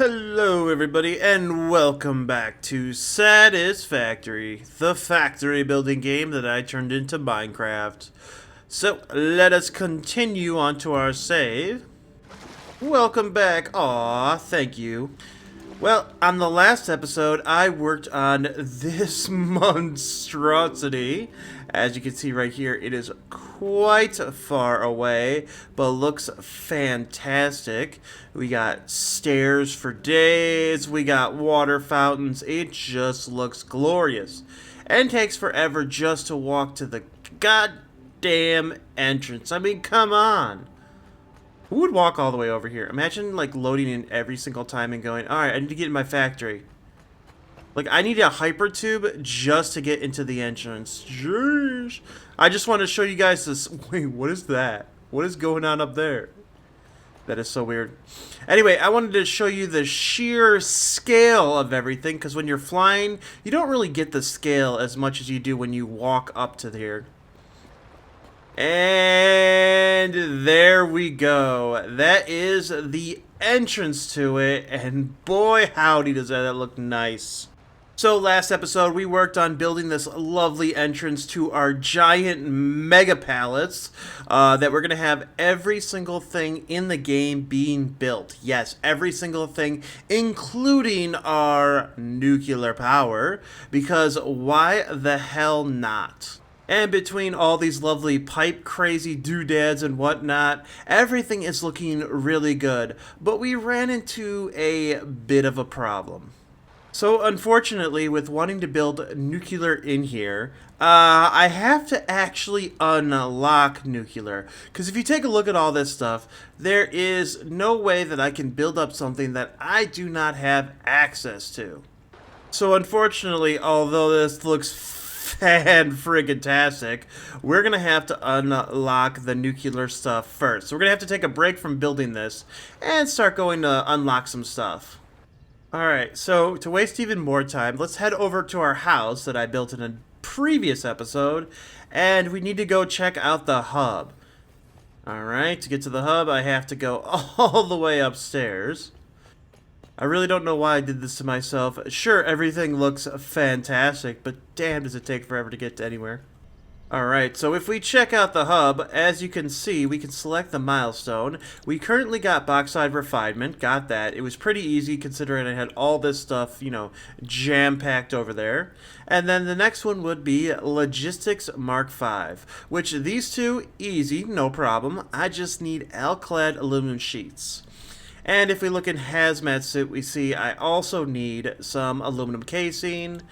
Hello everybody and welcome back to Satisfactory, the factory building game that I turned into Minecraft. So let us continue on to our save. Welcome back. Aw, thank you. Well, on the last episode, I worked on this monstrosity. As you can see right here, it is quite far away, but looks fantastic. We got stairs for days, we got water fountains, it just looks glorious. And takes forever just to walk to the goddamn entrance. I mean, come on. Who would walk all the way over here? Imagine, like, loading in every single time and going, alright, I need to get in my factory. Like, I need a hyper tube just to get into the entrance. Jeez. I just want to show you guys this. Wait, what is that? What is going on up there? That is so weird. Anyway, I wanted to show you the sheer scale of everything, because when you're flying, you don't really get the scale as much as you do when you walk up to here. And there we go. That is the entrance to it, and boy howdy does that look nice. So last episode we worked on building this lovely entrance to our giant mega pallets that we're going to have every single thing in the game being built. Yes, every single thing, including our nuclear power, because why the hell not? And between all these lovely pipe crazy doodads and whatnot, everything is looking really good. But we ran into a bit of a problem. So unfortunately, with wanting to build nuclear in here, I have to actually unlock nuclear. Because if you take a look at all this stuff, there is no way that I can build up something that I do not have access to. So unfortunately, although this looks fan-friggin-tastic, we're gonna have to unlock the nuclear stuff first. So we're gonna have to take a break from building this and start going to unlock some stuff. Alright, so to waste even more time, let's head over to our house that I built in a previous episode, and we need to go check out the hub. Alright, to get to the hub, I have to go all the way upstairs. I really don't know why I did this to myself. Sure, everything looks fantastic, but damn does it take forever to get to anywhere. Alright, so if we check out the hub, as you can see, we can select the milestone. We currently got bauxite refinement, got that. It was pretty easy considering I had all this stuff, you know, jam-packed over there. And then the next one would be Logistics Mark V, which these two, easy, no problem. I just need alclad aluminum sheets. And if we look in hazmat suit, we see I also need some aluminum casing,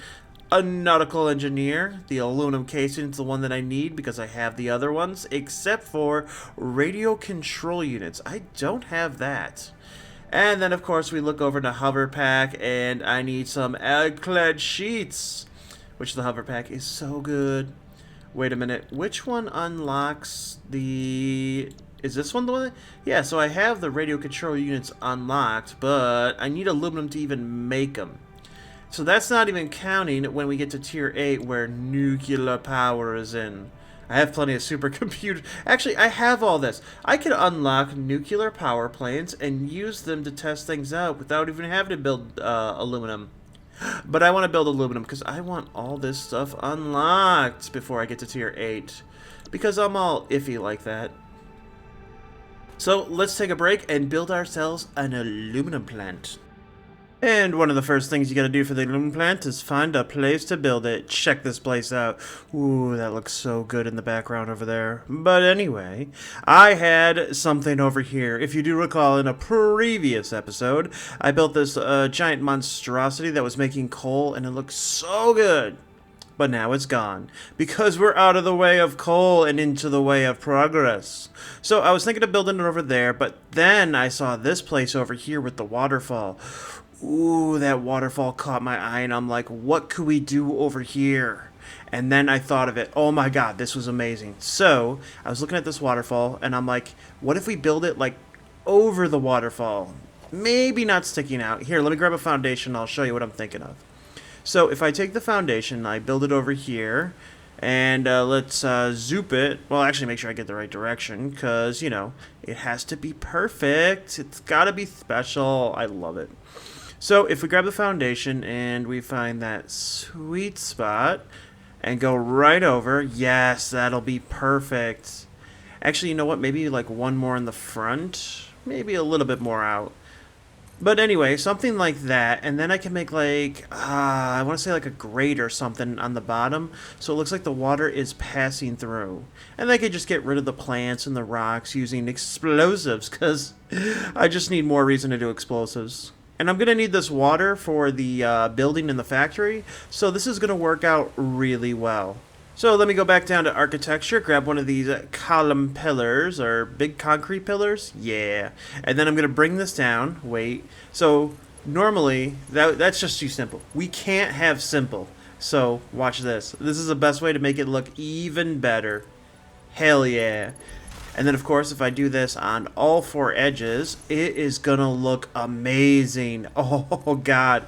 a nautical engineer. The aluminum casing is the one that I need because I have the other ones, except for radio control units. I don't have that. And then, of course, we look over to hover pack, and I need some alclad sheets, which the hover pack is so good. Wait a minute, which one unlocks the... Is this one the one? Yeah, so I have the radio control units unlocked, but I need aluminum to even make them. So that's not even counting when we get to tier 8 where nuclear power is in. I have plenty of supercomputers. Actually, I have all this. I can unlock nuclear power plants and use them to test things out without even having to build aluminum. But I want to build aluminum because I want all this stuff unlocked before I get to tier 8. Because I'm all iffy like that. So let's take a break and build ourselves an aluminum plant. And one of the first things you gotta do for the aluminum plant is find a place to build it. Check this place out. Ooh, that looks so good in the background over there. But anyway, I had something over here. If you do recall, in a previous episode, I built this giant monstrosity that was making coal, and it looked so good. But now it's gone, because we're out of the way of coal and into the way of progress. So I was thinking of building it over there, but then I saw this place over here with the waterfall. Ooh, that waterfall caught my eye, and I'm like, what could we do over here? And then I thought of it. Oh my god, this was amazing. So I was looking at this waterfall, and I'm like, what if we build it like over the waterfall? Maybe not sticking out. Here, let me grab a foundation, and I'll show you what I'm thinking of. So if I take the foundation, I build it over here, And let's zoop it. Well, actually, make sure I get the right direction because, you know, it has to be perfect. It's got to be special. I love it. So if we grab the foundation and we find that sweet spot and go right over, yes, that'll be perfect. Actually, you know what? Maybe like one more in the front. Maybe a little bit more out. But anyway, something like that, and then I can make like, I want to say like a grate or something on the bottom, so it looks like the water is passing through. And I could just get rid of the plants and the rocks using explosives, because I just need more reason to do explosives. And I'm going to need this water for the building in the factory, so this is going to work out really well. So let me go back down to architecture, grab one of these column pillars, or big concrete pillars. Yeah. And then I'm going to bring this down. Wait. So normally, that's just too simple. We can't have simple. So watch this. This is the best way to make it look even better. Hell yeah. And then, of course, if I do this on all four edges, it is going to look amazing. Oh, God.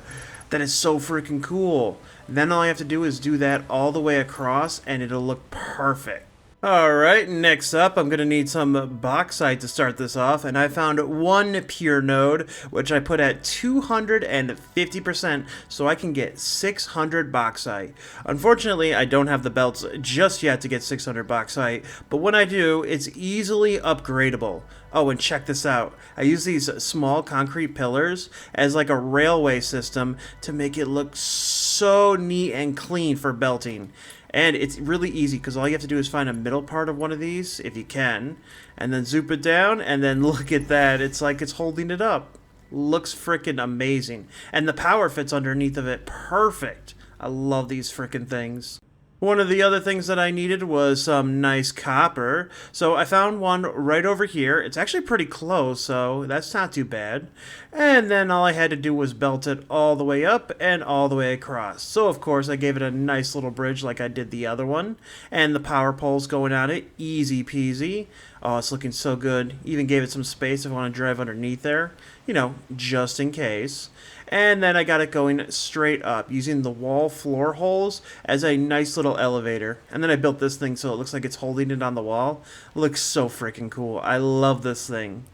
That is so freaking cool. Then all I have to do is do that all the way across, and it'll look perfect. Alright, next up, I'm going to need some bauxite to start this off, and I found one pure node, which I put at 250%, so I can get 600 bauxite. Unfortunately, I don't have the belts just yet to get 600 bauxite, but when I do, it's easily upgradable. Oh, and check this out. I use these small concrete pillars as like a railway system to make it look so neat and clean for belting. And it's really easy because all you have to do is find a middle part of one of these, if you can, and then zoop it down, and then look at that. It's like it's holding it up. Looks freaking amazing. And the power fits underneath of it perfect. I love these freaking things. One of the other things that I needed was some nice copper, so I found one right over here. It's actually pretty close, so that's not too bad. And then all I had to do was belt it all the way up and all the way across. So of course I gave it a nice little bridge like I did the other one, and the power poles going on it, easy peasy. Oh, it's looking so good. Even gave it some space if I want to drive underneath there, you know, just in case. And then I got it going straight up using the wall floor holes as a nice little elevator. And then I built this thing so it looks like it's holding it on the wall. Looks so freaking cool. I love this thing.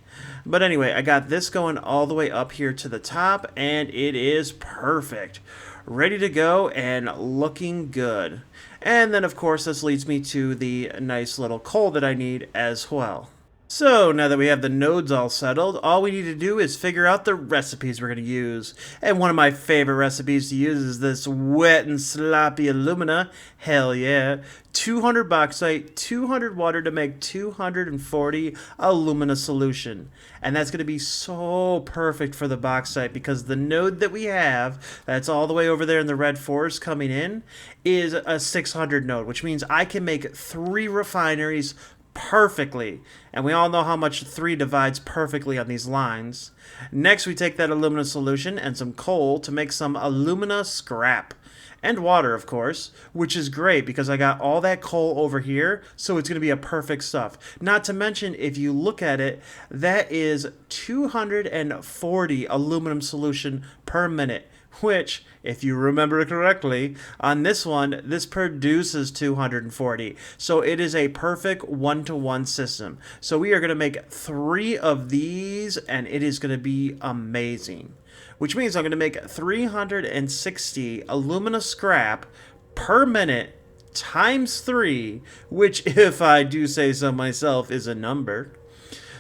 But anyway, I got this going all the way up here to the top, and it is perfect. Ready to go and looking good. And then of course this leads me to the nice little coal that I need as well. So now that we have the nodes all settled, all we need to do is figure out the recipes we're going to use. And one of my favorite recipes to use is this wet and sloppy alumina. Hell yeah. 200 bauxite, 200 water to make 240 alumina solution. And that's going to be so perfect for the bauxite because the node that we have, that's all the way over there in the red forest coming in, is a 600 node, which means I can make 3 refineries perfectly. And we all know how much 3 divides perfectly on these lines. Next, we take that alumina solution and some coal to make some alumina scrap. And water, of course, which is great because I got all that coal over here, so it's going to be a perfect stuff. Not to mention, if you look at it, that is 240 aluminum solution per minute, which, if you remember correctly, on this one, this produces 240. So it is a perfect 1-to-1 system. So we are going to make 3 of these, and it is going to be amazing. Which means I'm going to make 360 alumina scrap per minute times 3, which, if I do say so myself, is a number.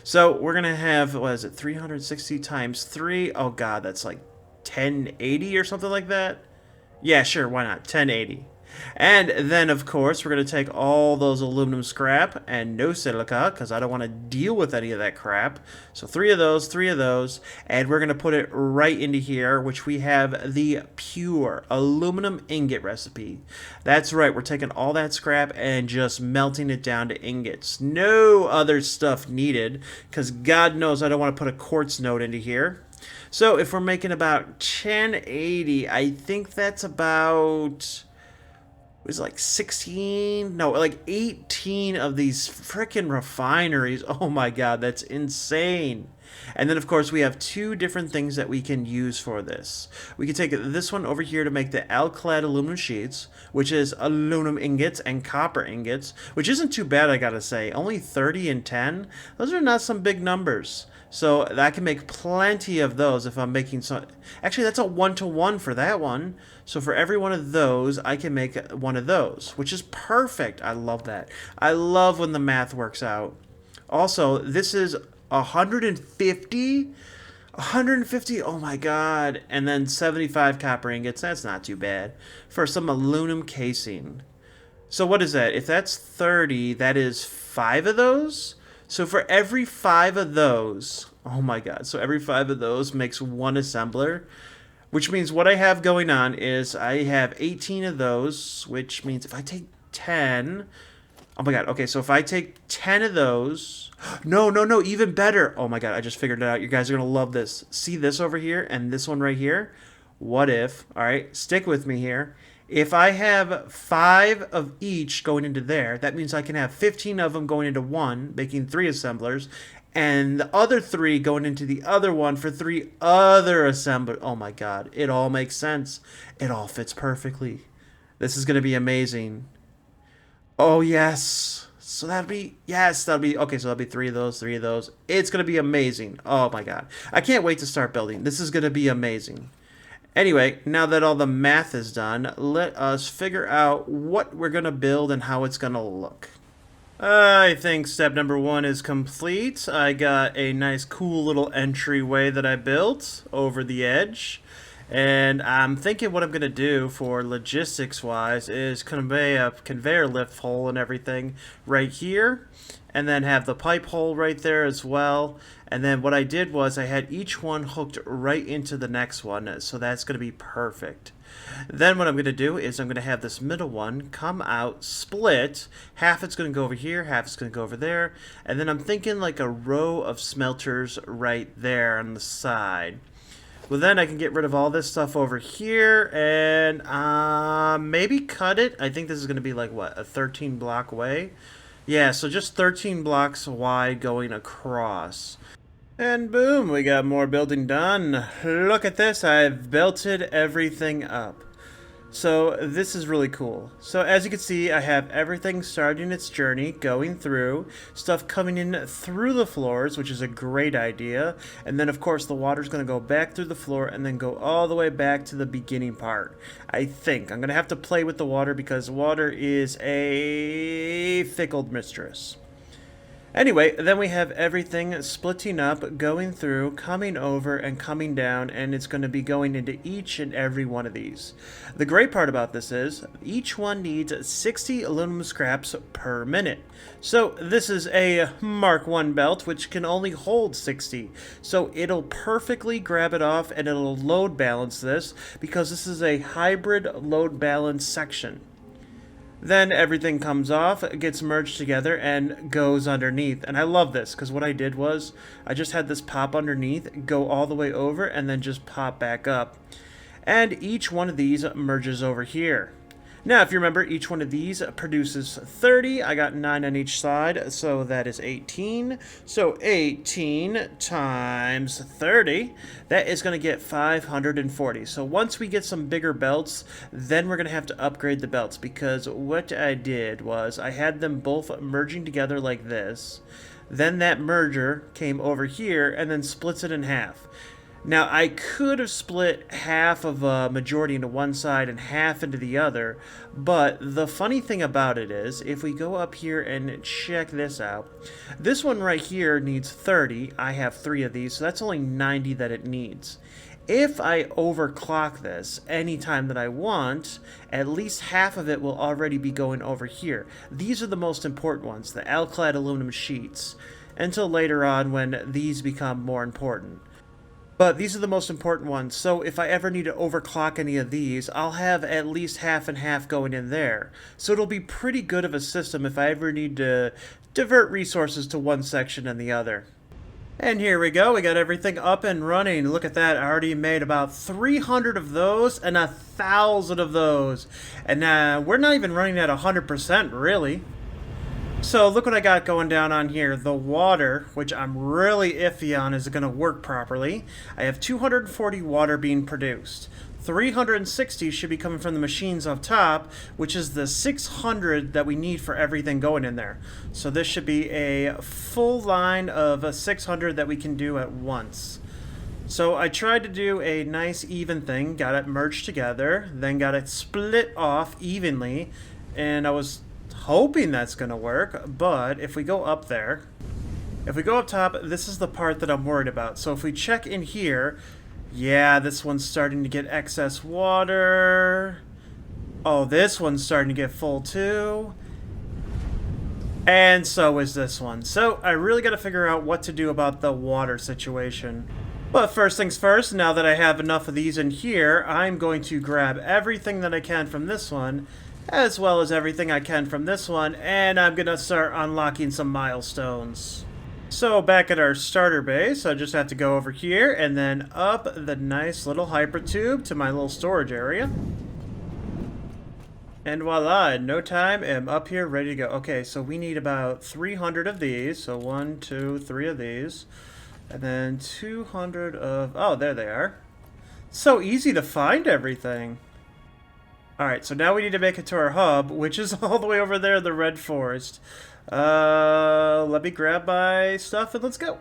So we're going to have, what is it, 360 times 3? Oh god, that's like 1080 or something like that. Yeah, sure, why not? 1080. And then, of course, we're going to take all those aluminum scrap and no silica, because I don't want to deal with any of that crap. So 3 of those, and we're going to put it right into here, which we have the pure aluminum ingot recipe. That's right, we're taking all that scrap and just melting it down to ingots. No other stuff needed, because God knows I don't want to put a quartz node into here. So if we're making about 1080, I think that's about It was like 16, no, like 18 of these freaking refineries. Oh my god, that's insane. And then, of course, we have two different things that we can use for this. We can take this one over here to make the alclad aluminum sheets, which is aluminum ingots and copper ingots, which isn't too bad, I gotta say. Only 30 and 10. Those are not some big numbers. So I can make plenty of those if I'm making some. Actually, that's a 1-to-1 for that one. So for every one of those, I can make one of those, which is perfect. I love that. I love when the math works out. Also, this is 150. 150, oh my god. And then 75 copper ingots. That's not too bad for some aluminum casing. So what is that? If that's 30, that is 5 of those? So for every 5 of those, oh my god, so every 5 of those makes one assembler, which means what I have going on is I have 18 of those, which means if I take 10, oh my god, okay, so if I take 10 of those, no, even better. Oh my god, I just figured it out. You guys are going to love this. See this over here and this one right here? What if, all right, stick with me here. If I have 5 of each going into there, that means I can have 15 of them going into one, making 3 assemblers, and the other 3 going into the other one for 3 other assemblers. Oh my god, it all makes sense. It all fits perfectly. This is going to be amazing. Oh, yes. So that'd be, yes, that'll be, okay, so that'll be 3 of those, 3 of those. It's going to be amazing. Oh my god. I can't wait to start building. This is going to be amazing. Anyway, now that all the math is done, let us figure out what we're going to build and how it's going to look. I think step number 1 is complete. I got a nice cool little entryway that I built over the edge. And I'm thinking what I'm going to do for logistics wise is convey a conveyor lift hole and everything right here. And then have the pipe hole right there as well. And then what I did was I had each one hooked right into the next one. So that's going to be perfect. Then what I'm going to do is I'm going to have this middle one come out, split. Half it's going to go over here, half it's going to go over there. And then I'm thinking like a row of smelters right there on the side. Well, then I can get rid of all this stuff over here and maybe cut it. I think this is going to be like, what, a 13 block way? Yeah, so just 13 blocks wide going across. And boom, we got more building done. Look at this, I've belted everything up. So this is really cool. So as you can see, I have everything starting its journey, going through, stuff coming in through the floors, which is a great idea. And then of course the water's going to go back through the floor and then go all the way back to the beginning part. I think. I'm going to have to play with the water because water is a fickle mistress. Anyway, then we have everything splitting up, going through, coming over, and coming down, and it's going to be going into each and every one of these. The great part about this is, each one needs 60 aluminum scraps per minute. So this is a Mark I belt, which can only hold 60. So it'll perfectly grab it off, and it'll load balance this, because this is a hybrid load balance section. Then everything comes off, gets merged together, and goes underneath. And I love this, because what I did was, I just had this pop underneath, go all the way over, and then just pop back up. And each one of these merges over here. Now, if you remember, each one of these produces 30. I got 9 on each side, so that is 18. So 18 times 30, that is going to get 540. So once we get some bigger belts, then we're going to have to upgrade the belts, because what I did was I had them both merging together like this. Then that merger came over here and then splits it in half. Now, I could have split half of a majority into one side and half into the other, but the funny thing about it is, if we go up here and check this out, this one right here needs 30. I have 3 of these, so that's only 90 that it needs. If I overclock this anytime that I want, at least half of it will already be going over here. These are the most important ones, the alclad aluminum sheets, until later on when these become more important. But these are the most important ones, so if I ever need to overclock any of these, I'll have at least half and half going in there. So it'll be pretty good of a system if I ever need to divert resources to one section and the other. And here we go, we got everything up and running. Look at that, I already made about 300 of those and 1,000 of those. And we're not even running at 100% really. So look what I got going down on here. The water, which I'm really iffy on is going to work properly. I have 240 water being produced. 360 should be coming from the machines up top, which is the 600 that we need for everything going in there. So this should be a full line of 600 that we can do at once. So I tried to do a nice even thing, got it merged together, then got it split off evenly, and I was hoping that's going to work, but if we go up there, if we go up top, this is the part that I'm worried about. So if we check in here, yeah, this one's starting to get excess water. Oh, this one's starting to get full too. And so is this one. So I really got to figure out what to do about the water situation. But first things first, now that I have enough of these in here, I'm going to grab everything that I can from this one, as well as everything I can from this one, and I'm going to start unlocking some milestones. So back at our starter base, I just have to go over here and then up the nice little hyper tube to my little storage area. And voila, in no time, I'm up here ready to go. Okay, so we need about 300 of these. So 1, 2, 3 of these. And then 200 of... oh, there they are. So easy to find everything. Alright, so now we need to make it to our hub, which is all the way over there in the red forest. Let me grab my stuff and let's go.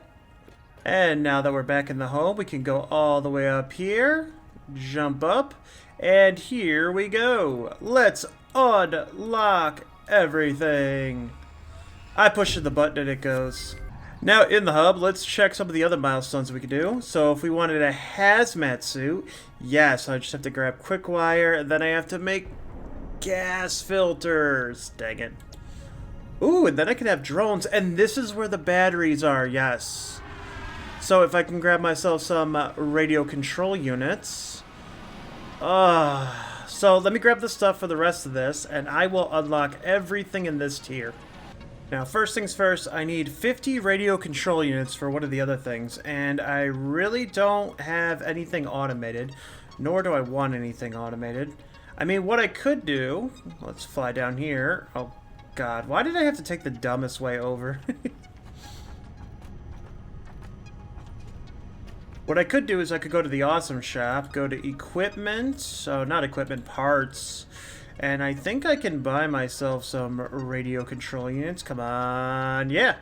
And now that we're back in the home, we can go all the way up here, jump up, and here we go. Let's unlock everything. I pushed the button and it goes. Now in the hub, let's check some of the other milestones we can do. So if we wanted a hazmat suit, yes, I just have to grab quick wire, and then I have to make gas filters. Dang it. Ooh, and then I can have drones, and this is where the batteries are, yes. So if I can grab myself some radio control units. So let me grab the stuff for the rest of this, and I will unlock everything in this tier. Now, first things first, I need 50 radio control units for one of the other things, and I really don't have anything automated, nor do I want anything automated. I mean, what I could do, let's fly down here. Oh, God, why did I have to take the dumbest way over? What I could do is I could go to the awesome shop, go to equipment, so not equipment, parts, and I think I can buy myself some radio control units. Come on, yeah.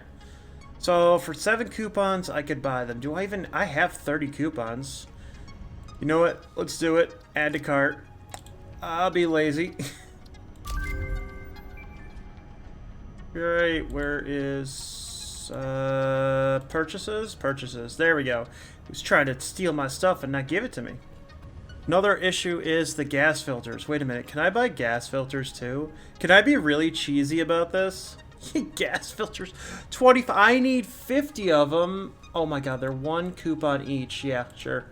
So for 7 coupons, I could buy them. I have 30 coupons. You know what? Let's do it. Add to cart. I'll be lazy. Right, where is purchases? Purchases. There we go. He was trying to steal my stuff and not give it to me. Another issue is the gas filters. Wait a minute, can I buy gas filters too? Can I be really cheesy about this? Gas filters, 25. I need 50 of them. Oh my God, they're 1 coupon each. Yeah, sure.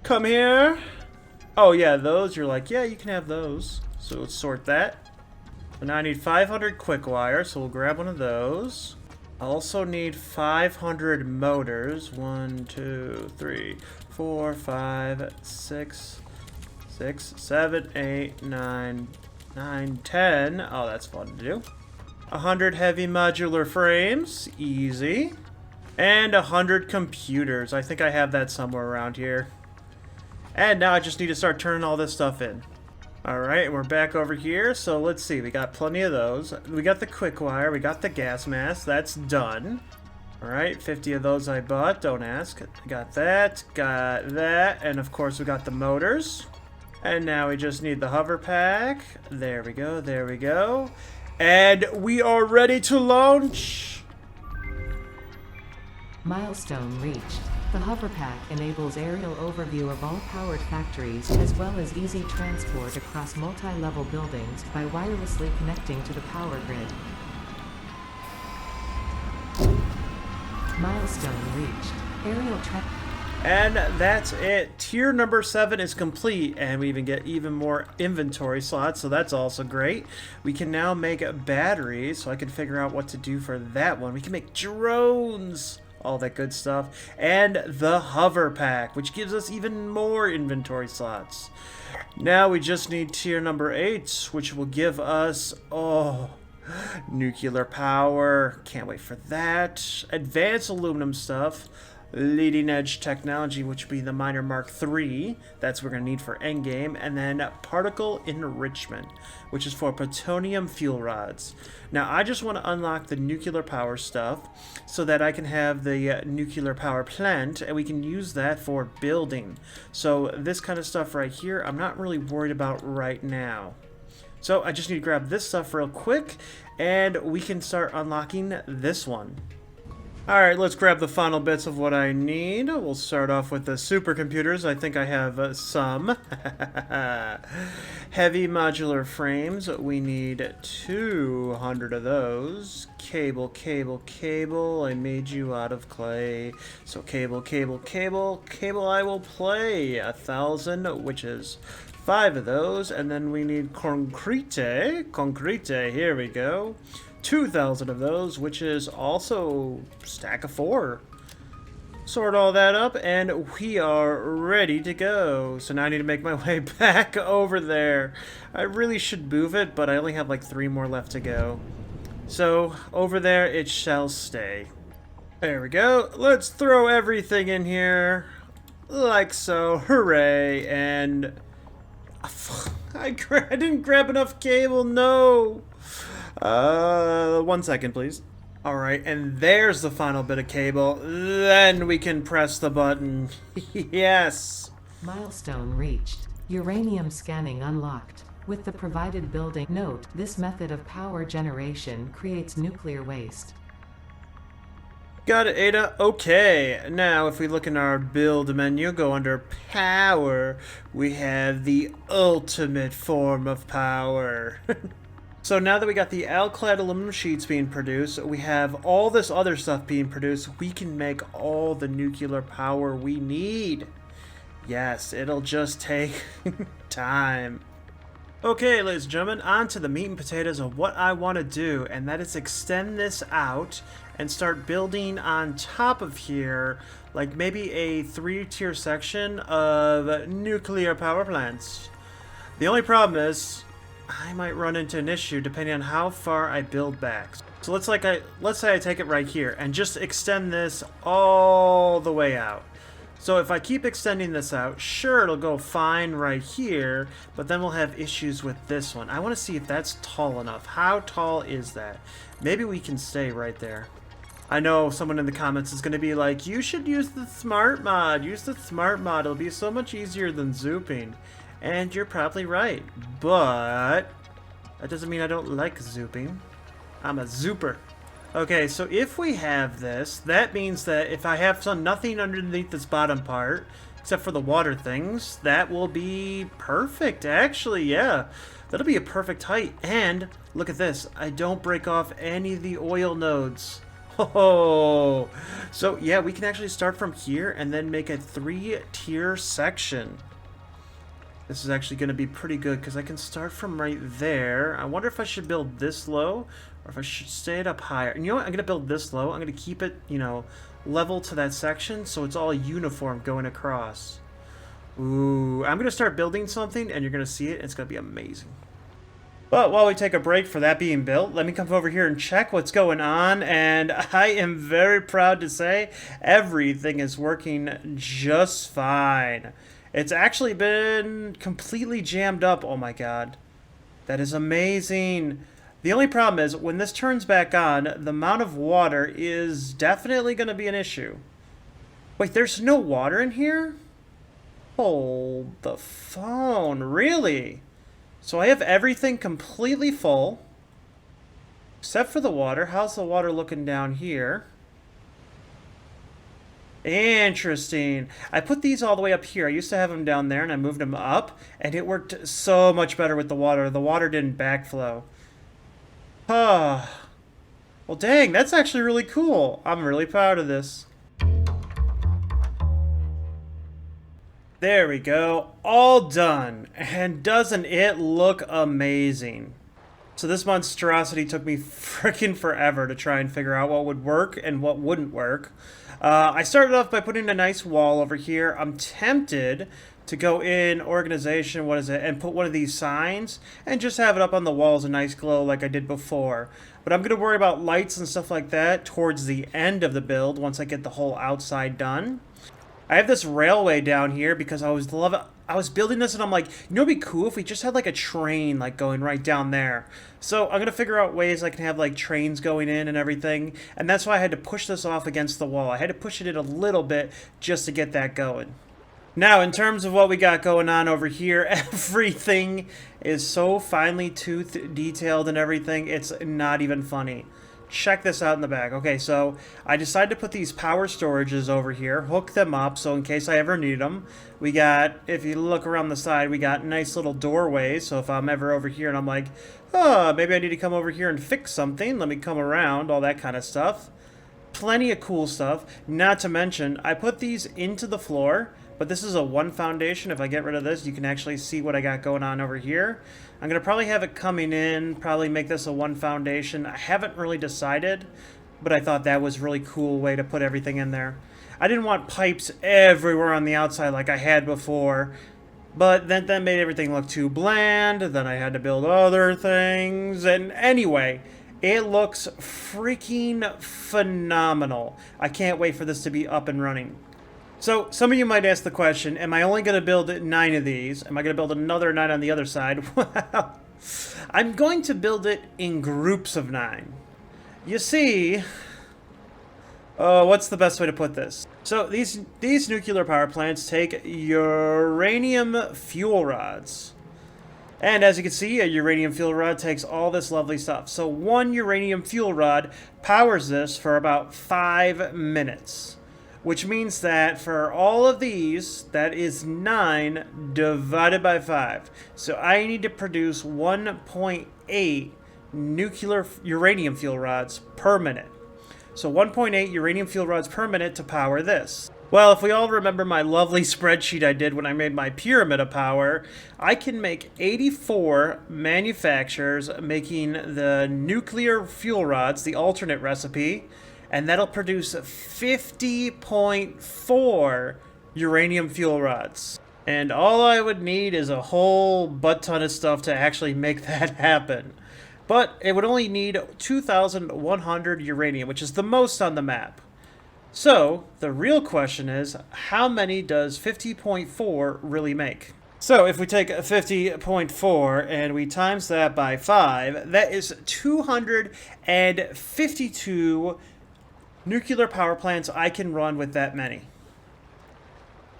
Come here. Oh yeah, those. You're like, yeah, you can have those. So let's sort that. And now I need 500 quick wire, so we'll grab one of those. I also need 500 motors. 1, 2, 3, 4, 5, 6, 7, 8, 9, 10. Oh, that's fun to do. 100 heavy modular frames. Easy. And 100 computers. I think I have that somewhere around here. And now I just need to start turning all this stuff in. Alright, we're back over here, so let's see, we got plenty of those. We got the quick wire, we got the gas mask, that's done. Alright, 50 of those I bought, don't ask. Got that, and of course we got the motors. And now we just need the hover pack. There we go, there we go. And we are ready to launch! Milestone reached. The hover pack enables aerial overview of all powered factories as well as easy transport across multi-level buildings by wirelessly connecting to the power grid. Milestone reached. Aerial track. And that's it. Tier number 7 is complete, and we even get even more inventory slots, so that's also great. We can now make batteries, so I can figure out what to do for that one. We can make drones. all that good stuff, and the hover pack, which gives us even more inventory slots. Now we just need tier number 8, which will give us, nuclear power. Can't wait for that. Advanced aluminum stuff. Leading edge technology, which would be the miner Mark III. That's what we're going to need for endgame. And then particle enrichment, which is for plutonium fuel rods. Now, I just want to unlock the nuclear power stuff so that I can have the nuclear power plant, and we can use that for building. So this kind of stuff right here, I'm not really worried about right now. So I just need to grab this stuff real quick, and we can start unlocking this one. Alright, let's grab the final bits of what I need. We'll start off with the supercomputers. I think I have some. Heavy modular frames. We need 200 of those. Cable, cable, cable. I made you out of clay. So cable, cable, cable. Cable I will play. 1,000, which is 5 of those. And then we need concrete. Concrete, here we go. 2,000 of those, which is also stack of 4. Sort all that up, and we are ready to go. So now I need to make my way back over there. I really should move it, but I only have like 3 more left to go. So over there it shall stay. There we go. Let's throw everything in here. Like so. Hooray. And I didn't grab enough cable. No. 1 second, please. Alright, and there's the final bit of cable. Then we can press the button. Yes! Milestone reached. Uranium scanning unlocked. With the provided building. Note, this method of power generation creates nuclear waste. Got it, Ada. Okay, now if we look in our build menu, go under power, we have the ultimate form of power. So now that we got the alclad aluminum sheets being produced, we have all this other stuff being produced, we can make all the nuclear power we need. Yes, it'll just take time. Okay, ladies and gentlemen, on to the meat and potatoes of what I want to do, and that is extend this out and start building on top of here, like maybe a 3-tier section of nuclear power plants. The only problem is, I might run into an issue depending on how far I build back. So let's say I take it right here and just extend this all the way out. So if I keep extending this out, sure, it'll go fine right here, but then we'll have issues with this one. I want to see if that's tall enough. How tall is that? Maybe we can stay right there. I know someone in the comments is going to be like, you should use the smart mod. Use the smart mod. It'll be so much easier than zooping. And you're probably right, but that doesn't mean I don't like zooping. I'm a zooper. Okay, so if we have this, that means that if I have nothing underneath this bottom part, except for the water things, that will be perfect, actually, yeah. That'll be a perfect height, and look at this, I don't break off any of the oil nodes. Oh, so yeah, we can actually start from here and then make a 3-tier section. This is actually going to be pretty good because I can start from right there. I wonder if I should build this low or if I should stay it up higher. And you know what? I'm going to build this low. I'm going to keep it, level to that section so it's all uniform going across. Ooh, I'm going to start building something and you're going to see it. It's going to be amazing. But while we take a break for that being built, let me come over here and check what's going on. And I am very proud to say everything is working just fine. It's actually been completely jammed up. Oh my god. That is amazing. The only problem is, when this turns back on, the amount of water is definitely going to be an issue. Wait, there's no water in here? Hold the phone. Really? So I have everything completely full. Except for the water. How's the water looking down here? Interesting. I put these all the way up here. I used to have them down there and I moved them up and it worked so much better with the water. The water didn't backflow. Well, dang, that's actually really cool. I'm really proud of this. There we go. All done. And doesn't it look amazing? So this monstrosity took me freaking forever to try and figure out what would work and what wouldn't work. I started off by putting a nice wall over here. I'm tempted to go in organization, what is it, and put one of these signs and just have it up on the walls a nice glow like I did before. But I'm going to worry about lights and stuff like that towards the end of the build once I get the whole outside done. I have this railway down here because I was building this and I'm like, you know, it'd be cool if we just had like a train like going right down there. So I'm gonna figure out ways I can have like trains going in and everything, and that's why I had to push this off against the wall. I had to push it in a little bit just to get that going. Now, in terms of what we got going on over here, everything is so finely toothed, detailed and everything, it's not even funny. Check this out in the back. Okay, so I decided to put these power storages over here, hook them up so in case I ever need them. We got, if you look around the side, we got nice little doorways, so if I'm ever over here and I'm like, oh, maybe I need to come over here and fix something, let me come around, all that kind of stuff. Plenty of cool stuff. Not to mention, I put these into the floor, but this is a one foundation. If I get rid of this, you can actually see what I got going on over here. I'm going to probably have it coming in, probably make this a one foundation. I haven't really decided, but I thought that was a really cool way to put everything in there. I didn't want pipes everywhere on the outside like I had before, but that made everything look too bland. Then I had to build other things, and anyway, it looks freaking phenomenal. I can't wait for this to be up and running. So, some of you might ask the question, am I only going to build 9 of these? Am I going to build another 9 on the other side? Well, I'm going to build it in groups of 9. You see, what's the best way to put this? So, these nuclear power plants take uranium fuel rods. And as you can see, a uranium fuel rod takes all this lovely stuff. So, one uranium fuel rod powers this for about 5 minutes. Which means that for all of these, that is 9 divided by 5. So I need to produce 1.8 nuclear uranium fuel rods per minute. So 1.8 uranium fuel rods per minute to power this. Well, if we all remember my lovely spreadsheet I did when I made my pyramid of power, I can make 84 manufacturers making the nuclear fuel rods, the alternate recipe, and that'll produce 50.4 uranium fuel rods. And all I would need is a whole butt ton of stuff to actually make that happen. But it would only need 2,100 uranium, which is the most on the map. So, the real question is, how many does 50.4 really make? So, if we take 50.4 and we times that by 5, that is 252 nuclear power plants I can run with that many.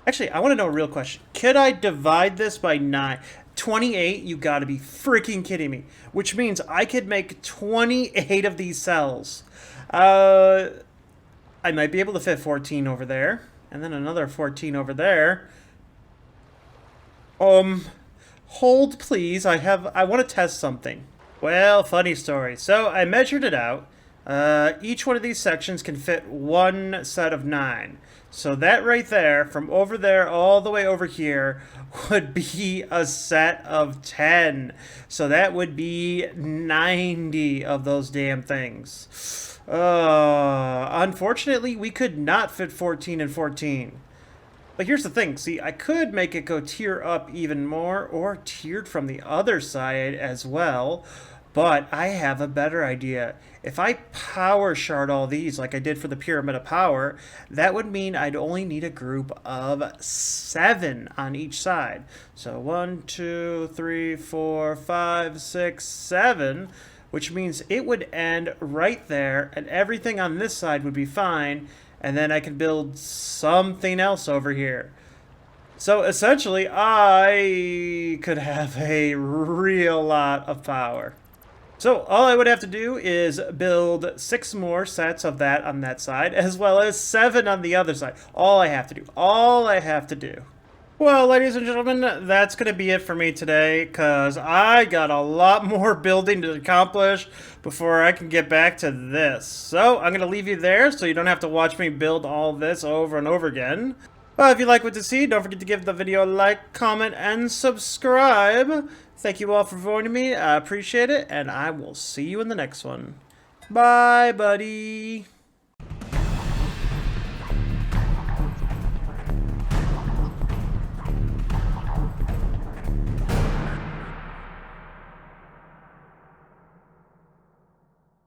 Actually, I want to know a real question. Could I divide this by 9? 28? You gotta be freaking kidding me. Which means I could make 28 of these cells. I might be able to fit 14 over there. And then another 14 over there. Hold please. I want to test something. Well, funny story. So I measured it out. Each one of these sections can fit one set of 9. So that right there, from over there all the way over here, would be a set of 10. So that would be 90 of those damn things. Unfortunately, we could not fit 14 and 14. But here's the thing, see, I could make it go tier up even more, or tiered from the other side as well. But I have a better idea. If I power shard all these like I did for the Pyramid of Power, that would mean I'd only need a group of 7 on each side. So 1, 2, 3, 4, 5, 6, 7, which means it would end right there and everything on this side would be fine, and then I can build something else over here. So essentially, I could have a real lot of power. So all I would have to do is build 6 more sets of that on that side, as well as 7 on the other side. All I have to do. All I have to do. Well, ladies and gentlemen, that's going to be it for me today, because I got a lot more building to accomplish before I can get back to this. So I'm going to leave you there so you don't have to watch me build all this over and over again. Well, if you like what you see, don't forget to give the video a like, comment, and subscribe. Thank you all for joining me. I appreciate it, and I will see you in the next one. Bye, buddy.